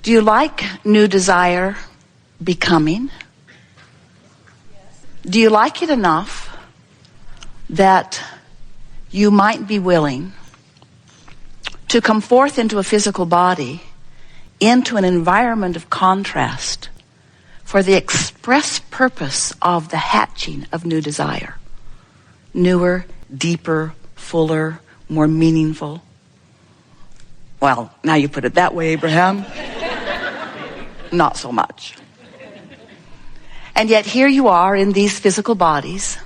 Do you like new desire becoming? Do you like it enough that you might be willing to come forth into a physical body, into an environment of contrast, for the express purpose of the hatching of new desire? Newer, deeper, fuller, more meaningful. Well, now you put it that way, Abraham. Not so much. And yet here you are in these physical bodies,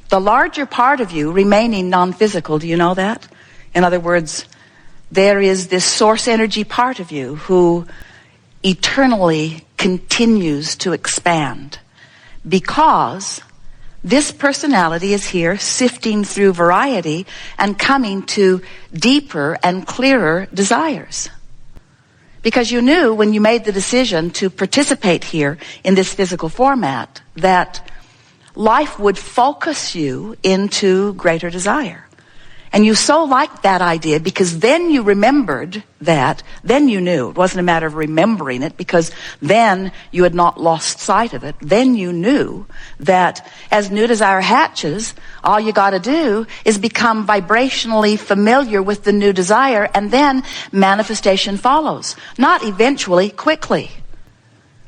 the larger part of you remaining non-physical. Do you know that? In other words, there is this source energy part of you who eternally continues to expand, because this personality is here sifting through variety and coming to deeper and clearer desires. Because you knew when you made the decision to participate here in this physical format that life would focus you into greater desire. And you so liked that idea because then you remembered that, then you knew. It wasn't a matter of remembering it because then you had not lost sight of it. Then you knew that as new desire hatches, all you got to do is become vibrationally familiar with the new desire, and then manifestation follows. Not eventually, quickly.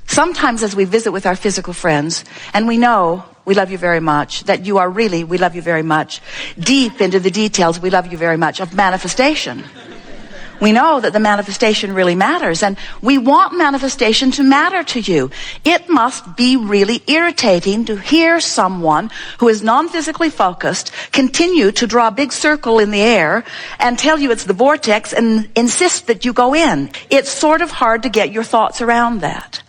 Sometimes as we visit with our physical friends, and we know we love you very much, that you are really, we love you very much, deep into the details, we love you very much, of manifestation. We know that the manifestation really matters, and we want manifestation to matter to you. It must be really irritating to hear someone who is non-physically focused continue to draw a big circle in the air and tell you it's the vortex and insist that you go in. It's sort of hard to get your thoughts around that.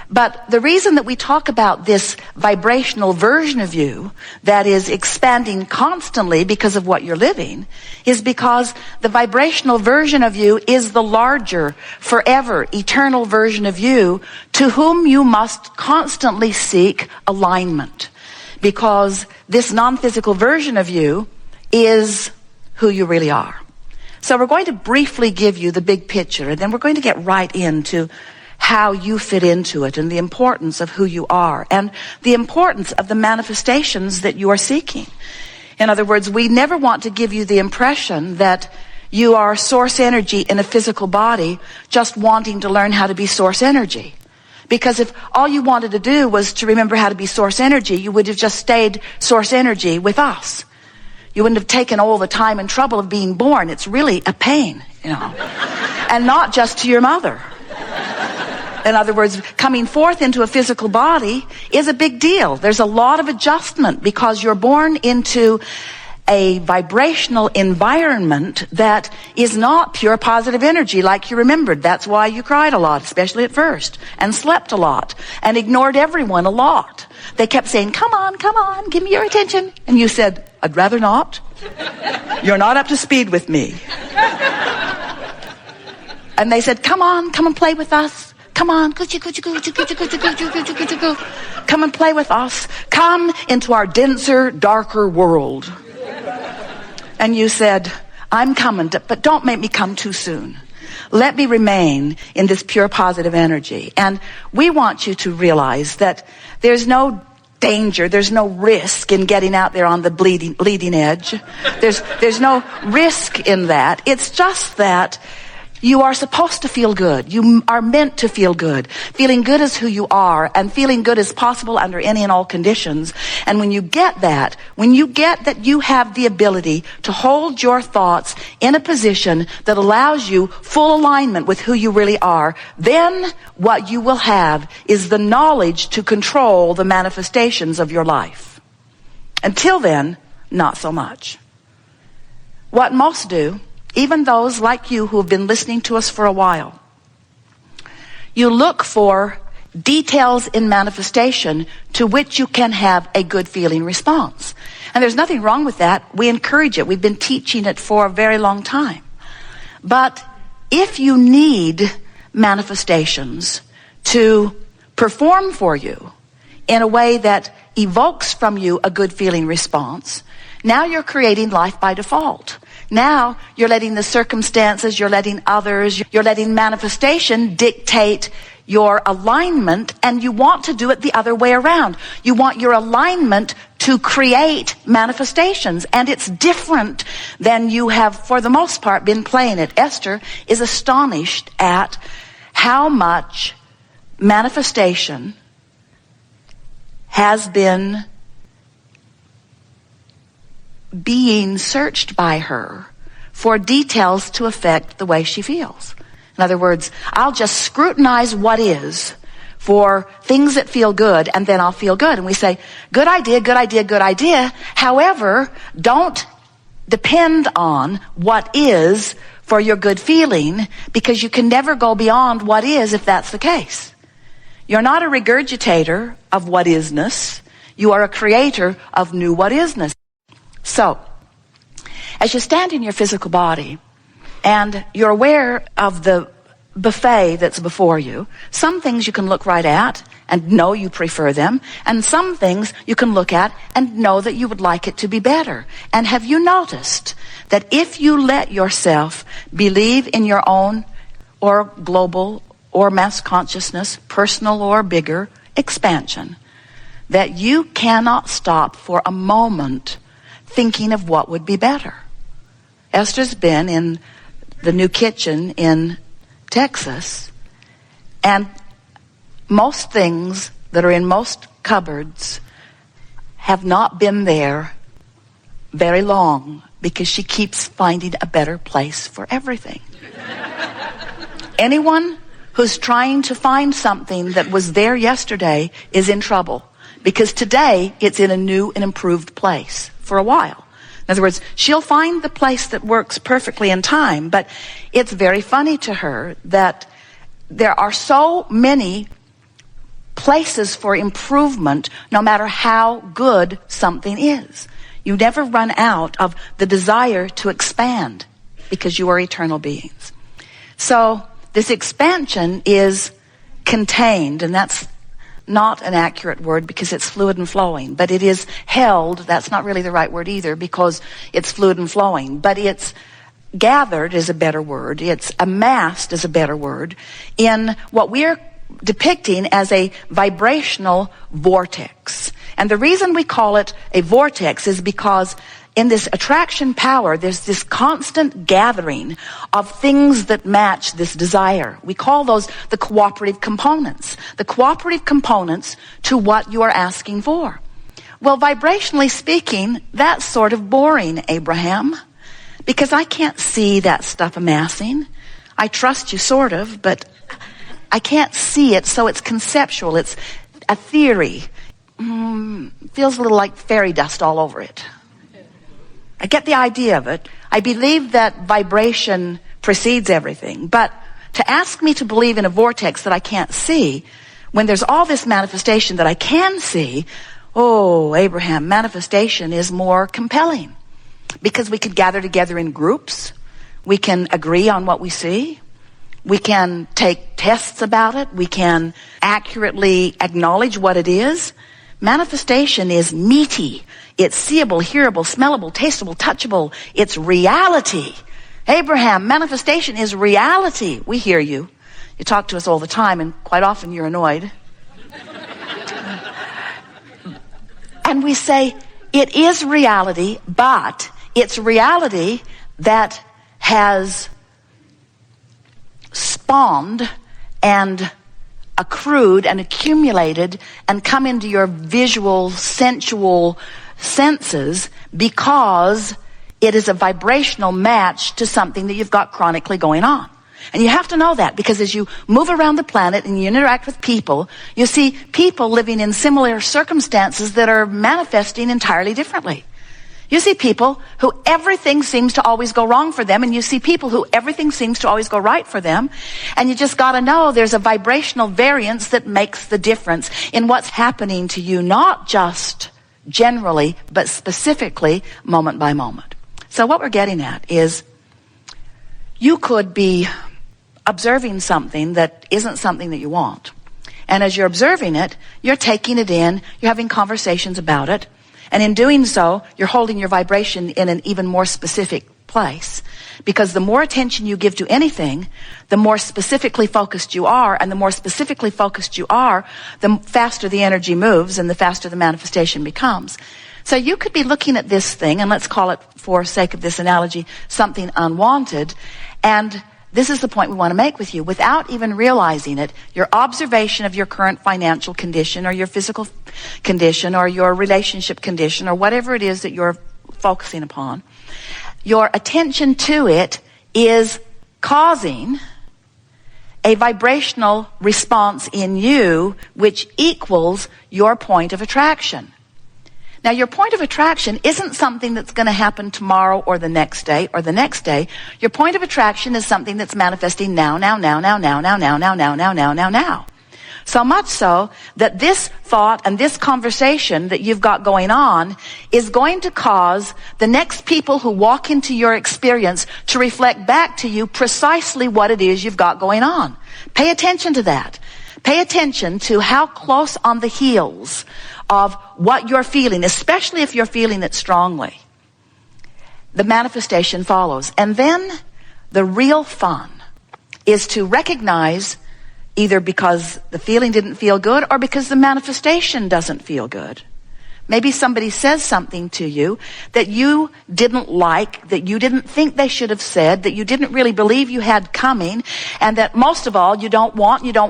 But the reason that we talk about this vibrational version of you that is expanding constantly because of what you're living is because the vibrational version of you is the larger, forever, eternal version of you to whom you must constantly seek alignment. Because this non-physical version of you is who you really are. So we're going to briefly give you the big picture, and then we're going to get right into how you fit into it and the importance of who you are and the importance of the manifestations that you are seeking. In other words, we never want to give you the impression that you are source energy in a physical body just wanting to learn how to be source energy. Because if all you wanted to do was to remember how to be source energy, you would have just stayed source energy with us. You wouldn't have taken all the time and trouble of being born. It's really a pain, you know. And not just to your mother. In other words, coming forth into a physical body is a big deal. There's a lot of adjustment because you're born into a vibrational environment that is not pure positive energy like you remembered. That's why you cried a lot, especially at first, and slept a lot, and ignored everyone a lot. They kept saying, come on, give me your attention. And you said, I'd rather not. You're not up to speed with me. And they said, come on, play with us. Come on, come and play with us. Come into our denser, darker world. And you said, I'm coming, but don't make me come too soon. Let me remain in this pure positive energy. And we want you to realize that there's no danger, there's no risk in getting out there on the bleeding edge. There's no risk in that. It's just that you are supposed to feel good. You are meant to feel good. Feeling good is who you are, and feeling good is possible under any and all conditions. And when you get that, you have the ability to hold your thoughts in a position that allows you full alignment with who you really are, then what you will have is the knowledge to control the manifestations of your life. Until then, not so much. What most do, even those like you who have been listening to us for a while, you look for details in manifestation to which you can have a good feeling response. And there's nothing wrong with that. We encourage it. We've been teaching it for a very long time. But if you need manifestations to perform for you in a way that evokes from you a good feeling response, now you're creating life by default. Now you're letting the circumstances, you're letting others, you're letting manifestation dictate your alignment, and you want to do it the other way around. You want your alignment to create manifestations, and it's different than you have, for the most part, been playing it. Esther is astonished at how much manifestation has been being searched by her for details to affect the way she feels. In other words, I'll just scrutinize what is for things that feel good, and then I'll feel good. And we say, good idea, good idea, good idea. However, don't depend on what is for your good feeling, because you can never go beyond what is if that's the case. You're not a regurgitator of what isness. You are a creator of new what isness. So, as you stand in your physical body and you're aware of the buffet that's before you, some things you can look right at and know you prefer them, and some things you can look at and know that you would like it to be better. And have you noticed that if you let yourself believe in your own or global or mass consciousness, personal or bigger expansion, that you cannot stop for a moment thinking of what would be better? Esther's been in the new kitchen in Texas, and most things that are in most cupboards have not been there very long, because she keeps finding a better place for everything. Anyone who's trying to find something that was there yesterday is in trouble, because today it's in a new and improved place for a while. In other words, she'll find the place that works perfectly in time, but it's very funny to her that there are so many places for improvement no matter how good something is. You never run out of the desire to expand, because you are eternal beings. So this expansion is contained, and that's not an accurate word because it's fluid and flowing, but it is held. That's not really the right word either, because it's fluid and flowing, but it's gathered is a better word. It's amassed is a better word in what we're depicting as a vibrational vortex. And the reason we call it a vortex is because in this attraction power, there's this constant gathering of things that match this desire. We call those the cooperative components. The cooperative components to what you are asking for. Well, vibrationally speaking, that's sort of boring, Abraham, because I can't see that stuff amassing. I trust you sort of, but I can't see it, so it's conceptual. It's a theory. Feels a little like fairy dust all over it. I get the idea of it. I believe that vibration precedes everything. But to ask me to believe in a vortex that I can't see, when there's all this manifestation that I can see, oh, Abraham, manifestation is more compelling. Because we could gather together in groups. We can agree on what we see. We can take tests about it. We can accurately acknowledge what it is. Manifestation is meaty. It's seeable, hearable, smellable, tasteable, touchable. It's reality. Abraham, manifestation is reality. We hear you. You talk to us all the time, and quite often you're annoyed. And we say, it is reality, but it's reality that has spawned and accrued and accumulated and come into your visual, sensual senses because it is a vibrational match to something that you've got chronically going on. And you have to know that, because as you move around the planet and you interact with people, you see people living in similar circumstances that are manifesting entirely differently. You see people who everything seems to always go wrong for them, and you see people who everything seems to always go right for them. And you just got to know there's a vibrational variance that makes the difference in what's happening to you, not just generally, but specifically moment by moment. So what we're getting at is you could be observing something that isn't something that you want. And as you're observing it, you're taking it in, you're having conversations about it. And in doing so, you're holding your vibration in an even more specific place. Because the more attention you give to anything, the more specifically focused you are, and the more specifically focused you are, the faster the energy moves and the faster the manifestation becomes. So you could be looking at this thing, and let's call it, for sake of this analogy, something unwanted, and this is the point we want to make with you. Without even realizing it, your observation of your current financial condition or your physical condition or your relationship condition or whatever it is that you're focusing upon, your attention to it is causing a vibrational response in you which equals your point of attraction. Now, your point of attraction isn't something that's going to happen tomorrow or the next day or the next day. Your point of attraction is something that's manifesting now. So much so that this thought and this conversation that you've got going on is going to cause the next people who walk into your experience to reflect back to you precisely what it is you've got going on. Pay attention to that. Pay attention to how close on the heels of what you're feeling, especially if you're feeling it strongly, the manifestation follows. And then the real fun is to recognize, either because the feeling didn't feel good or because the manifestation doesn't feel good. Maybe somebody says something to you that you didn't like, that you didn't think they should have said, that you didn't really believe you had coming, and that most of all you don't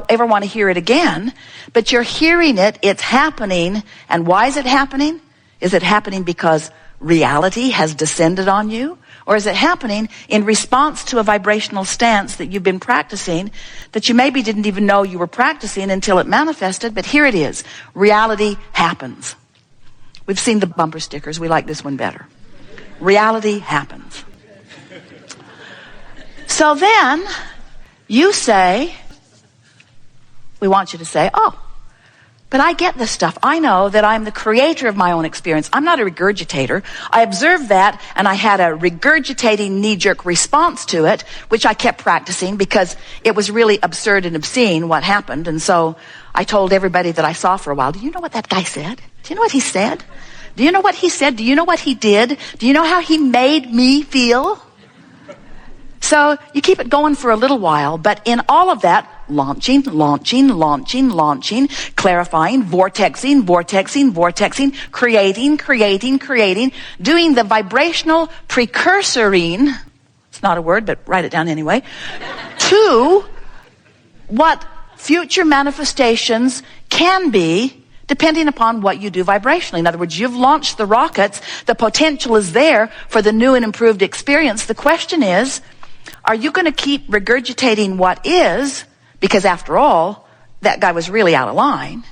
ever want to hear it again, but you're hearing it, it's happening. And why is it happening? Is it happening because reality has descended on you? Or is it happening in response to a vibrational stance that you've been practicing that you maybe didn't even know you were practicing until it manifested? But here it is. Reality happens. We've seen the bumper stickers. We like this one better. Reality happens. So then you say, we want you to say, oh, but I get this stuff. I know that I'm the creator of my own experience. I'm not a regurgitator. I observed that, and I had a regurgitating knee-jerk response to it, which I kept practicing because it was really absurd and obscene what happened. And so I told everybody that I saw for a while, do you know what that guy said? Do you know what he said? Do you know what he said? Do you know what he did? Do you know how he made me feel? So you keep it going for a little while, but in all of that, launching, clarifying, vortexing, creating, doing the vibrational precursoring, it's not a word, but write it down anyway, to what future manifestations can be depending upon what you do vibrationally. In other words, you've launched the rockets, the potential is there for the new and improved experience. The question is, are you going to keep regurgitating what is, because after all, that guy was really out of line?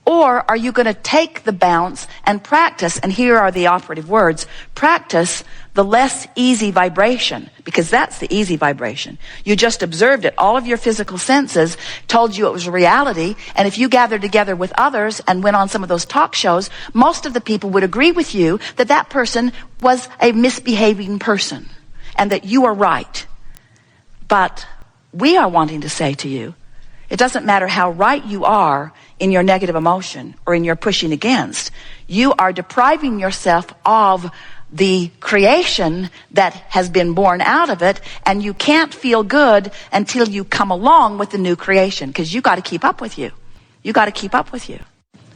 Or are you going to take the bounce and practice, and here are the operative words, practice the less easy vibration, because that's the easy vibration. You just observed it. All of your physical senses told you it was reality, and if you gathered together with others and went on some of those talk shows, most of the people would agree with you that that person was a misbehaving person and that you are right. But we are wanting to say to you, it doesn't matter how right you are in your negative emotion or in your pushing against. You are depriving yourself of the creation that has been born out of it, and you can't feel good until you come along with the new creation, because you got to keep up with you. You got to keep up with you.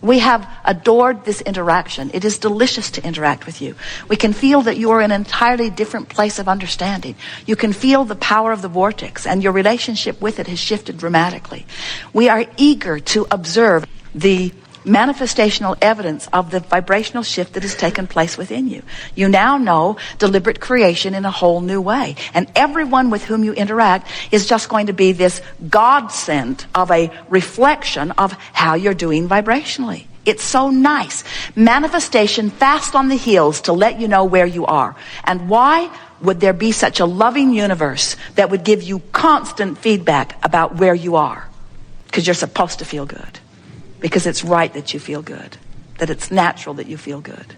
We have adored this interaction. It is delicious to interact with you. We can feel that you are in an entirely different place of understanding. You can feel the power of the vortex, and your relationship with it has shifted dramatically. We are eager to observe the manifestational evidence of the vibrational shift that has taken place within you. You now know deliberate creation in a whole new way. And everyone with whom you interact is just going to be this godsend of a reflection of how you're doing vibrationally. It's so nice. Manifestation fast on the heels to let you know where you are. And why would there be such a loving universe that would give you constant feedback about where you are? Because you're supposed to feel good. Because it's right that you feel good, that it's natural that you feel good.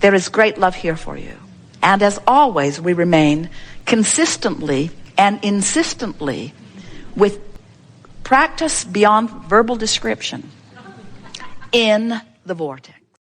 There is great love here for you. And as always, we remain consistently and insistently with practice beyond verbal description in the vortex.